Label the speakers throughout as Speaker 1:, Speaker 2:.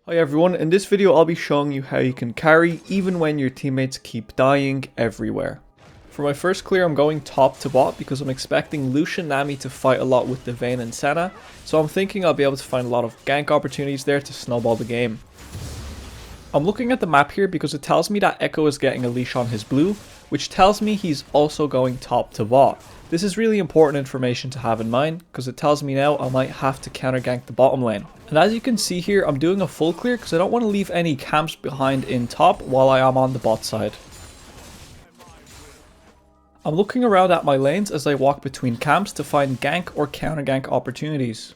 Speaker 1: Hi everyone, in this video I'll be showing you how you can carry even when your teammates keep dying everywhere. For my first clear I'm going top to bot because I'm expecting Lucian Nami to fight a lot with the Vayne and Senna, so I'm thinking I'll be able to find a lot of gank opportunities there to snowball the game. I'm looking at the map here because it tells me that Echo is getting a leash on his blue, which tells me he's also going top to bot. This is really important information to have in mind because it tells me now I might have to counter gank the bottom lane. And as you can see here, I'm doing a full clear because I don't want to leave any camps behind in top while I am on the bot side. I'm looking around at my lanes as I walk between camps to find gank or counter gank opportunities.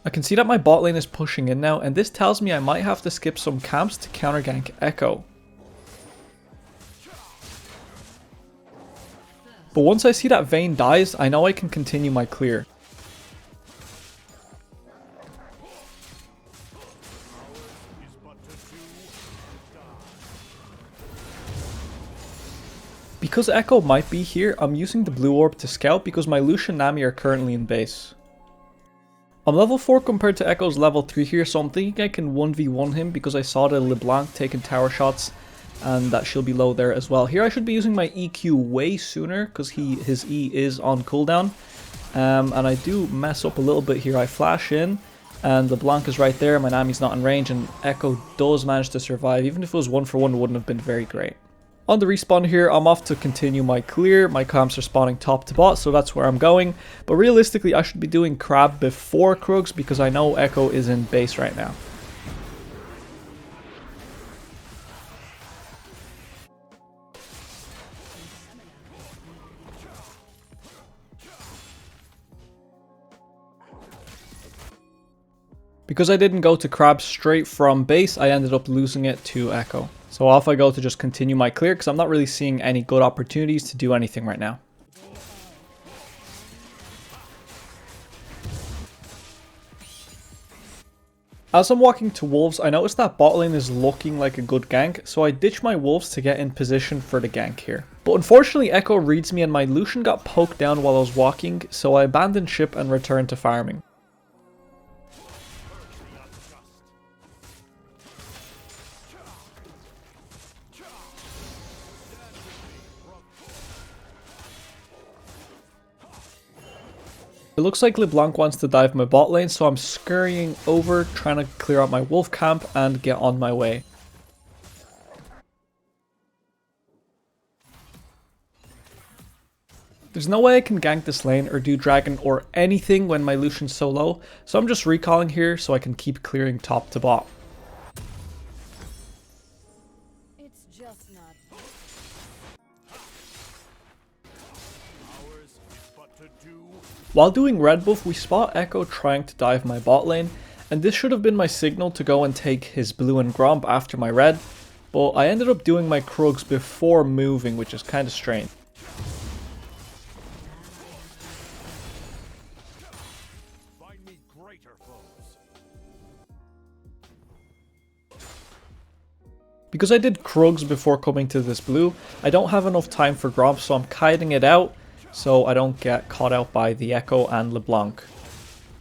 Speaker 1: I can see that my bot lane is pushing in now, and this tells me I might have to skip some camps to counter gank Echo. But once I see that Vayne dies, I know I can continue my clear. Because Echo might be here, I'm using the blue orb to scout because my Lucian Nami are currently in base. I'm level 4 compared to Echo's level 3 here, so I'm thinking I can 1v1 him because I saw the LeBlanc taking tower shots and that she'll be low there as well. Here I should be using my EQ way sooner because his E is on cooldown. And I do mess up a little bit here. I flash in and LeBlanc is right there, my Nami's not in range, and Echo does manage to survive. Even if it was 1-for-1, it wouldn't have been very great. On the respawn here, I'm off to continue my clear. My camps are spawning top to bot, so that's where I'm going. But realistically, I should be doing Crab before Krugs because I know Echo is in base right now. Because I didn't go to Crab straight from base, I ended up losing it to Echo. So off I go to just continue my clear because I'm not really seeing any good opportunities to do anything right now. As I'm walking to Wolves, I noticed that bot lane is looking like a good gank, so I ditch my Wolves to get in position for the gank here. But unfortunately Echo reads me and my Lucian got poked down while I was walking, so I abandoned ship and returned to farming. It looks like LeBlanc wants to dive my bot lane, so I'm scurrying over, trying to clear out my wolf camp and get on my way. There's no way I can gank this lane or do dragon or anything when my Lucian's so low, so I'm just recalling here so I can keep clearing top to bot.
Speaker 2: It's just not.
Speaker 1: While doing red buff, we spot Echo trying to dive my bot lane, and this should have been my signal to go and take his blue and Gromp after my red, but I ended up doing my Krugs before moving, which is kind of strange. Because I did Krugs before coming to this blue, I don't have enough time for Gromp, so I'm kiting it out so I don't get caught out by the Echo and LeBlanc.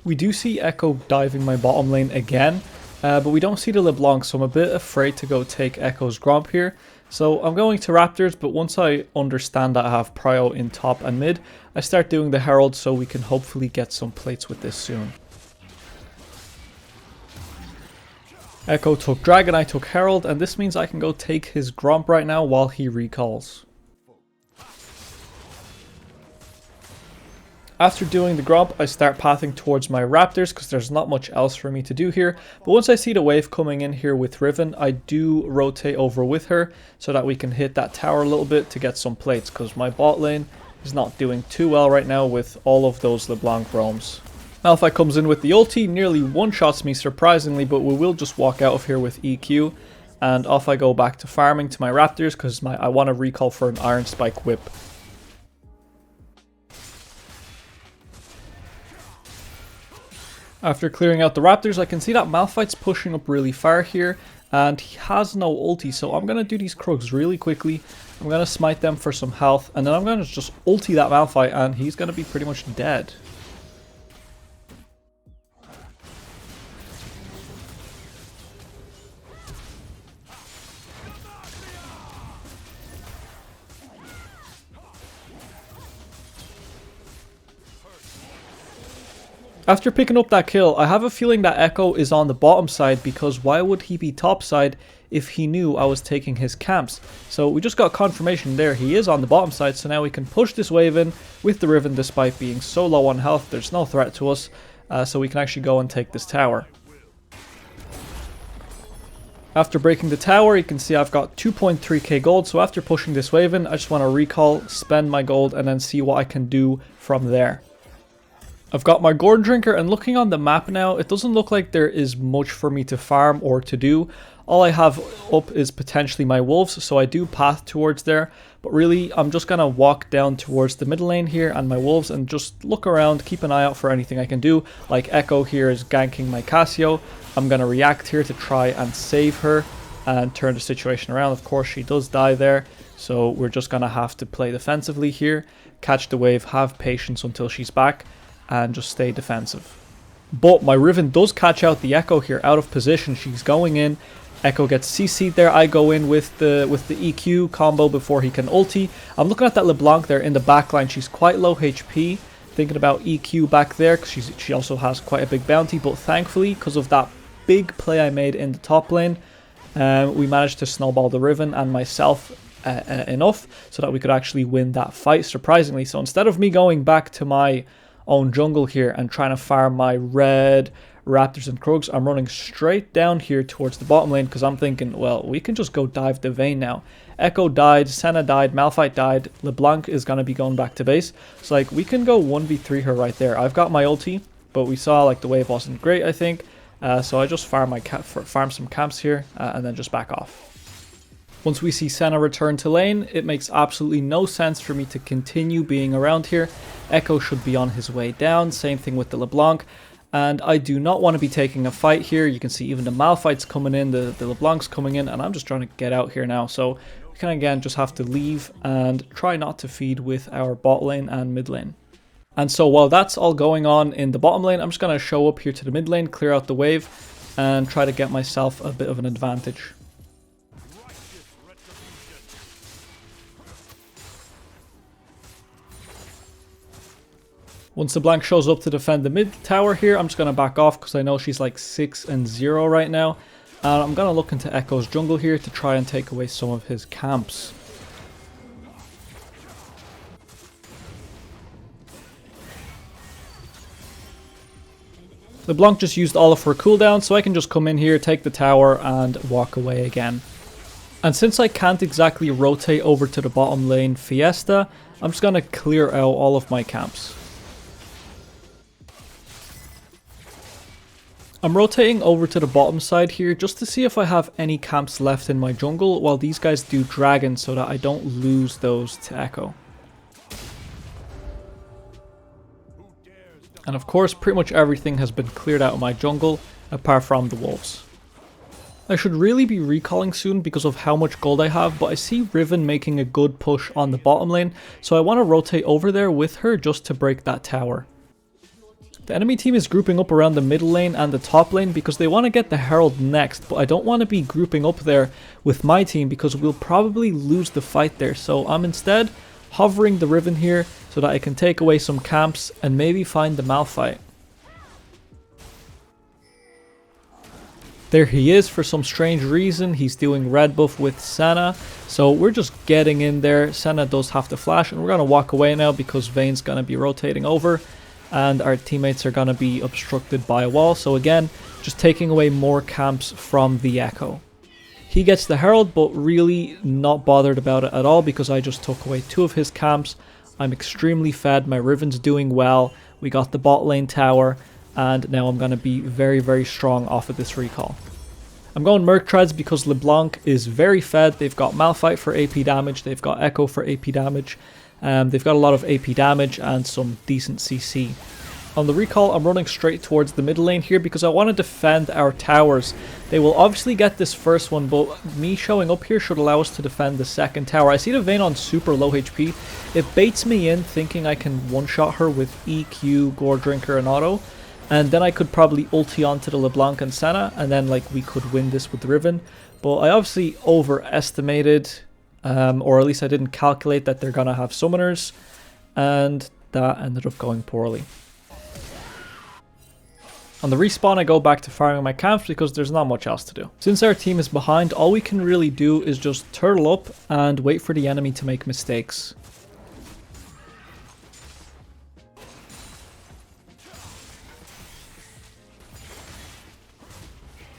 Speaker 1: We do see Echo diving my bottom lane again, but we don't see the LeBlanc, so I'm a bit afraid to go take Echo's Gromp here. So I'm going to Raptors, but once I understand that I have prio in top and mid, I start doing the Herald so we can hopefully get some plates with this soon. Echo took Dragon, I took Herald, and this means I can go take his Gromp right now while he recalls. After doing the Gromp, I start pathing towards my Raptors because there's not much else for me to do here. But once I see the wave coming in here with Riven, I do rotate over with her so that we can hit that tower a little bit to get some plates because my bot lane is not doing too well right now with all of those LeBlanc roams. Malphite comes in with the ulti, nearly one-shots me surprisingly, but we will just walk out of here with EQ. And off I go back to farming to my Raptors because I want to recall for an Iron Spike whip. After clearing out the Raptors, I can see that Malphite's pushing up really far here, and he has no ulti, so I'm going to do these Krugs really quickly. I'm going to smite them for some health, and then I'm going to just ulti that Malphite, and he's going to be pretty much dead. After picking up that kill, I have a feeling that Echo is on the bottom side, because why would he be top side if he knew I was taking his camps? So we just got confirmation there, he is on the bottom side, so now we can push this wave in with the Riven despite being so low on health. There's no threat to us, so we can actually go and take this tower. After breaking the tower, you can see I've got 2.3k gold, so after pushing this wave in, I just want to recall, spend my gold, and then see what I can do from there. I've got my gourd drinker, and looking on the map now, it doesn't look like there is much for me to farm or to do. All I have up is potentially my wolves, so I do path towards there. But really, I'm just going to walk down towards the middle lane here and my wolves and just look around, keep an eye out for anything I can do. Like Echo here is ganking my Cassio. I'm going to react here to try and save her and turn the situation around. Of course, she does die there, so we're just going to have to play defensively here. Catch the wave, have patience until she's back, and just stay defensive. But my Riven does catch out the Echo here out of position. She's going in. Echo gets CC'd there. I go in with the EQ combo before he can ulti. I'm looking at that LeBlanc there in the backline. She's quite low HP. Thinking about EQ back there because she also has quite a big bounty. But thankfully, because of that big play I made in the top lane, we managed to snowball the Riven and myself enough so that we could actually win that fight, surprisingly. So instead of me going back to my own jungle here and trying to farm my red Raptors and Krugs, I'm running straight down here towards the bottom lane because I'm thinking, well, we can just go dive the Vayne now. Echo died, Senna died, Malphite died, LeBlanc is going to be going back to base. So like we can go 1v3 her right there. I've got my ulti, but we saw like the wave wasn't great, I think. So I just farm some camps here and then just back off. Once we see Senna return to lane, it makes absolutely no sense for me to continue being around here. Echo should be on his way down, same thing with the LeBlanc. And I do not want to be taking a fight here. You can see even the Malphite's coming in, the LeBlanc's coming in, and I'm just trying to get out here now. So we can again just have to leave and try not to feed with our bot lane and mid lane. And so while that's all going on in the bottom lane, I'm just going to show up here to the mid lane, clear out the wave, and try to get myself a bit of an advantage. Once the Blank shows up to defend the mid tower here, I'm just going to back off because I know she's like 6-0 right now. And I'm going to look into Echo's jungle here to try and take away some of his camps. LeBlanc just used all of her cooldown, so I can just come in here, take the tower, and walk away again. And since I can't exactly rotate over to the bottom lane Fiesta, I'm just going to clear out all of my camps. I'm rotating over to the bottom side here just to see if I have any camps left in my jungle while these guys do dragon so that I don't lose those to Echo. And of course, pretty much everything has been cleared out of my jungle apart from the wolves. I should really be recalling soon because of how much gold I have, but I see Riven making a good push on the bottom lane, so I want to rotate over there with her just to break that tower. The enemy team is grouping up around the middle lane and the top lane because they want to get the Herald next, but I don't want to be grouping up there with my team because we'll probably lose the fight there. So I'm instead hovering the Riven here so that I can take away some camps and maybe find the Malphite. There he is. For some strange reason, he's doing red buff with Senna. So we're just getting in there. Senna does have to flash and we're going to walk away now because Vayne's going to be rotating over. And our teammates are going to be obstructed by a wall. So again, just taking away more camps from the Echo. He gets the Herald, but really not bothered about it at all because I just took away 2 of his camps. I'm extremely fed. My Riven's doing well. We got the bot lane tower. And now I'm going to be very, very strong off of this recall. I'm going Merc Treads because LeBlanc is very fed. They've got Malphite for AP damage. They've got Echo for AP damage. They've got a lot of AP damage and some decent CC. On the recall, I'm running straight towards the mid lane here because I want to defend our towers. They will obviously get this first one, but me showing up here should allow us to defend the second tower. I see the Vayne on super low HP. It baits me in thinking I can one-shot her with EQ, Gore Drinker, and Auto. And then I could probably ulti onto the LeBlanc and Senna, and then like we could win this with Riven. But I obviously overestimated, or at least I didn't calculate that they're going to have summoners. And that ended up going poorly. On the respawn, I go back to farming my camps because there's not much else to do. Since our team is behind, all we can really do is just turtle up and wait for the enemy to make mistakes.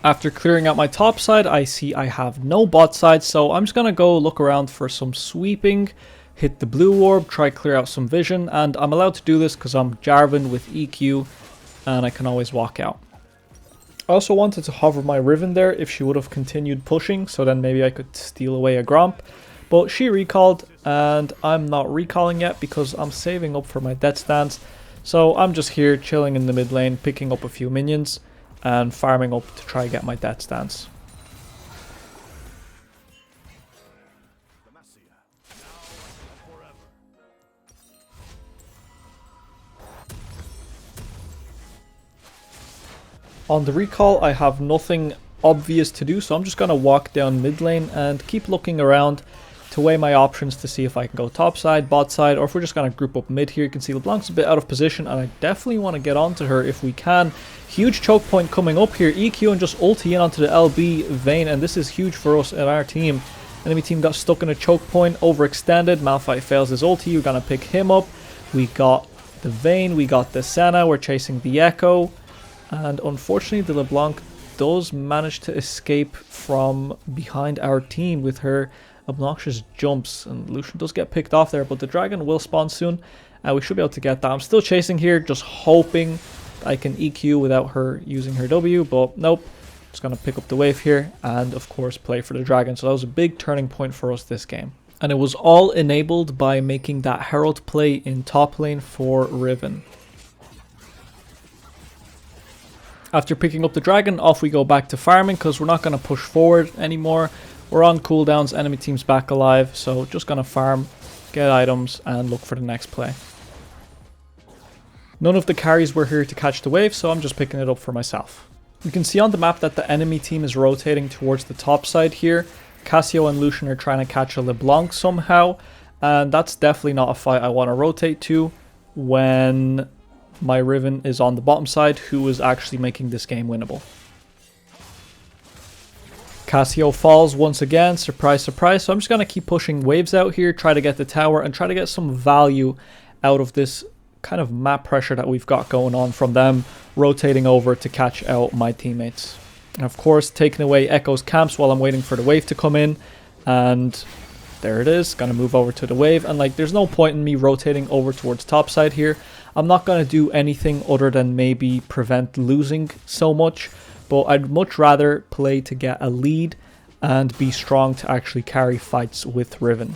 Speaker 1: After clearing out my top side, I see I have no bot side, so I'm just going to go look around for some sweeping, hit the blue orb, try clear out some vision, and I'm allowed to do this because I'm Jarvan with EQ. And I can always walk out. I also wanted to hover my Riven there if she would have continued pushing, so then maybe I could steal away a Gromp. But she recalled, and I'm not recalling yet because I'm saving up for my death stance. So I'm just here chilling in the mid lane, picking up a few minions, and farming up to try get my death stance. On the recall, I have nothing obvious to do, so I'm just going to walk down mid lane and keep looking around to weigh my options to see if I can go top side, bot side, or if we're just going to group up mid here. You can see LeBlanc's a bit out of position, and I definitely want to get onto her if we can. Huge choke point coming up here. EQ and just ulti in onto the LB Vayne, and this is huge for us and our team. Enemy team got stuck in a choke point, overextended. Malphite fails his ulti. We're going to pick him up. We got the Vayne, we got the Senna, we're chasing the Echo. And unfortunately, the LeBlanc does manage to escape from behind our team with her obnoxious jumps. And Lucian does get picked off there, but the dragon will spawn soon. And we should be able to get that. I'm still chasing here, just hoping I can EQ without her using her W. But nope, just going to pick up the wave here and, of course, play for the dragon. So that was a big turning point for us this game. And it was all enabled by making that Herald play in top lane for Riven. After picking up the dragon, off we go back to farming because we're not going to push forward anymore. We're on cooldowns, enemy team's back alive, so just going to farm, get items, and look for the next play. None of the carries were here to catch the wave, so I'm just picking it up for myself. You can see on the map that the enemy team is rotating towards the top side here. Cassio and Lucian are trying to catch a LeBlanc somehow, and that's definitely not a fight I want to rotate to when my Riven is on the bottom side, who is actually making this game winnable. Cassio falls once again, surprise, surprise. So I'm just going to keep pushing waves out here, try to get the tower, and try to get some value out of this kind of map pressure that we've got going on from them rotating over to catch out my teammates. And of course, taking away Echo's camps while I'm waiting for the wave to come in. And there it is, gonna move over to the wave. And like, there's no point in me rotating over towards top side here. I'm not gonna do anything other than maybe prevent losing so much. But I'd much rather play to get a lead and be strong to actually carry fights with Riven.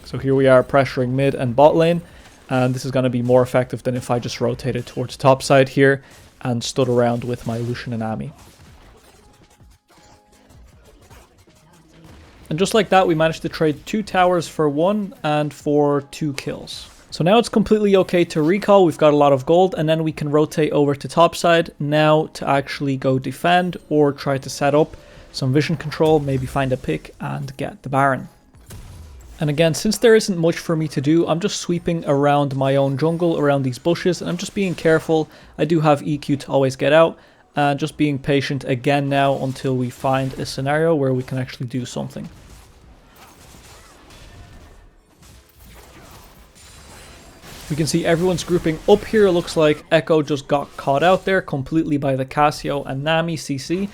Speaker 1: So here we are pressuring mid and bot lane. And this is going to be more effective than if I just rotated towards top side here and stood around with my Lucian and Ami. And just like that, we managed to trade 2 towers for 1 and for 2 kills. So now it's completely okay to recall. We've got a lot of gold, and then we can rotate over to top side now to actually go defend or try to set up some vision control, maybe find a pick and get the Baron. And again, since there isn't much for me to do, I'm just sweeping around my own jungle, around these bushes, and I'm just being careful. I do have EQ to always get out, and just being patient again now until we find a scenario where we can actually do something. We can see everyone's grouping up here. It looks like Echo just got caught out there completely by the Cassio and Nami CC.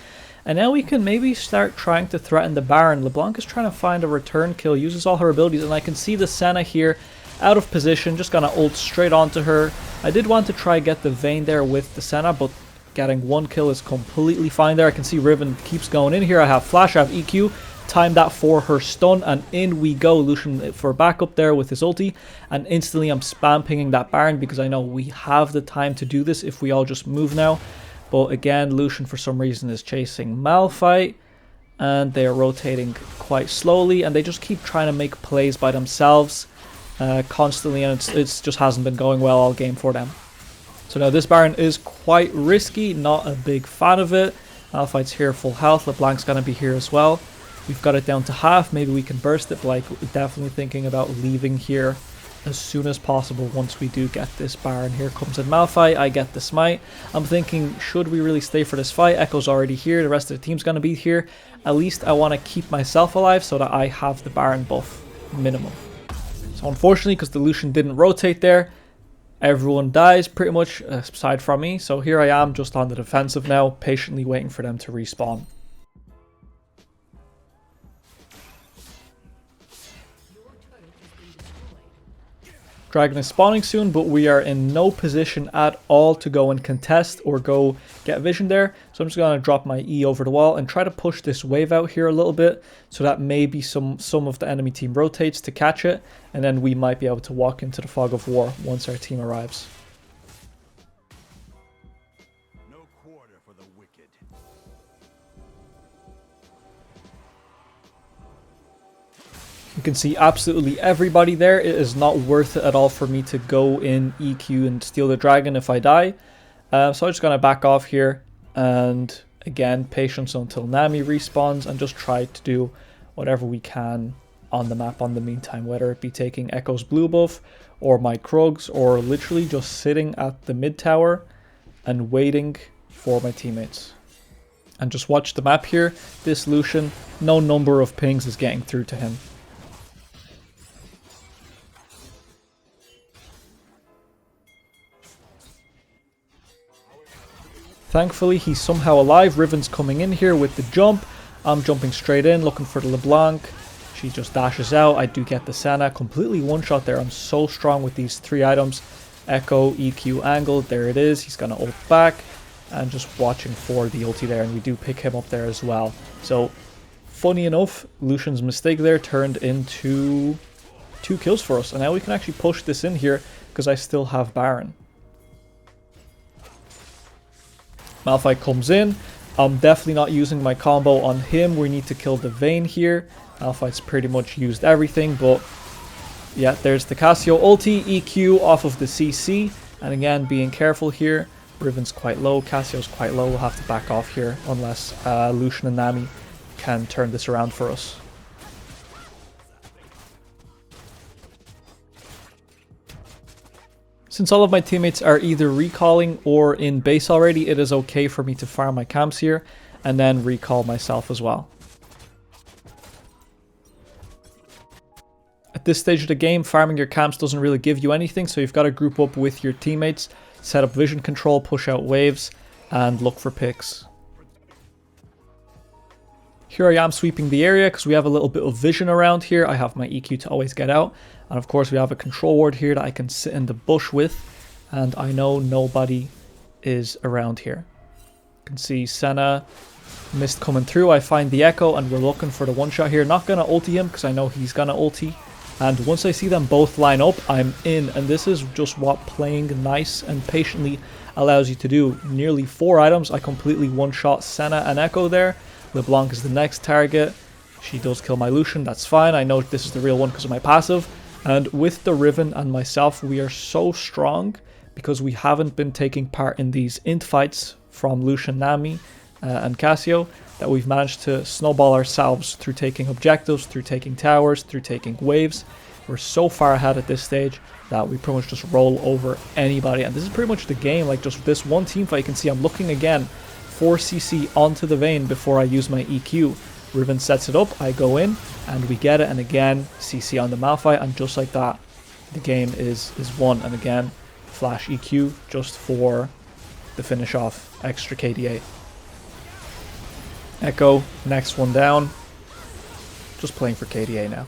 Speaker 1: And now we can maybe start trying to threaten the Baron. LeBlanc is trying to find a return kill, uses all her abilities, and I can see the Senna here out of position, just gonna ult straight onto her. I did want to try get the Vayne there with the Senna, but getting 1 kill is completely fine there. I can see Riven keeps going in here. I have Flash, I have EQ, time that for her stun, and in we go. Lucian for backup there with his ulti, and instantly I'm spam pinging that Baron because I know we have the time to do this if we all just move now. But again, Lucian for some reason is chasing Malphite, and they are rotating quite slowly, and they just keep trying to make plays by themselves constantly, and it's just hasn't been going well all game for them. So now this Baron is quite risky, not a big fan of it. Malphite's here full health, LeBlanc's gonna be here as well. We've got it down to half, maybe we can burst it, but like definitely thinking about leaving here as soon as possible once we do get this Baron. Here comes in Malphite, I get the smite. I'm thinking, should we really stay for this fight? Echo's already here, the rest of the team's gonna be here. At least I want to keep myself alive so that I have the Baron buff, minimum. So unfortunately, because the Lucian didn't rotate there, everyone dies pretty much aside from me. So here I am just on the defensive now, patiently waiting for them to respawn. Dragon is spawning soon, but we are in no position at all to go and contest or go get vision there. So I'm just going to drop my E over the wall and try to push this wave out here a little bit so that maybe some of the enemy team rotates to catch it, and then we might be able to walk into the fog of war once our team arrives.
Speaker 3: No quarter for the wicked.
Speaker 1: You can see absolutely everybody there. It is not worth it at all for me to go in EQ and steal the dragon if I die. So I'm just going to back off here. And again, patience until Nami respawns and just try to do whatever we can on the map on the meantime. Whether it be taking Echo's blue buff or my Krugs, or literally just sitting at the mid tower and waiting for my teammates. And just watch the map here. This Lucian, no number of pings is getting through to him. Thankfully, he's somehow alive. Riven's coming in here with the jump. I'm jumping straight in, looking for the LeBlanc. She just dashes out. I do get the Senna. Completely one-shot there. I'm so strong with these 3 items. Echo, EQ, angle. There it is. He's going to ult back. And just watching for the ulti there. And we do pick him up there as well. So, funny enough, Lucian's mistake there turned into 2 kills for us. And now we can actually push this in here because I still have Baron. Malphite comes in. I'm definitely not using my combo on him. We need to kill the Vayne here. Malphite's pretty much used everything, but yeah, there's the Cassio ulti, EQ off of the CC. And again, being careful here. Riven's quite low, Cassio's quite low. We'll have to back off here unless Lucian and Nami can turn this around for us. Since all of my teammates are either recalling or in base already, it is okay for me to farm my camps here and then recall myself as well. At this stage of the game, farming your camps doesn't really give you anything, so you've got to group up with your teammates, set up vision control, push out waves, and look for picks. Here I am sweeping the area because we have a little bit of vision around here. I have my EQ to always get out. And of course we have a control ward here that I can sit in the bush with. And I know nobody is around here. You can see Senna, mist coming through. I find the Echo and we're looking for the one shot here. Not going to ulti him because I know he's going to ulti. And once I see them both line up, I'm in. And this is just what playing nice and patiently allows you to do. Nearly 4 items. I completely one-shot Senna and Echo there. LeBlanc is the next target. She does kill my Lucian. That's fine. I know this is the real one because of my passive. And with the Riven and myself, we are so strong because we haven't been taking part in these int fights from Lucian, Nami, and Cassio, that we've managed to snowball ourselves through taking objectives, through taking towers, through taking waves. We're so far ahead at this stage that we pretty much just roll over anybody. And this is pretty much the game, like just this one team fight. You can see I'm looking again, 4 CC onto the Vayne before I use my EQ. Riven sets it up, I go in, and we get it, and again, CC on the Malphite, and just like that, the game is won. And again, flash EQ just for the finish off, extra KDA. Echo, next one down, just playing for KDA now.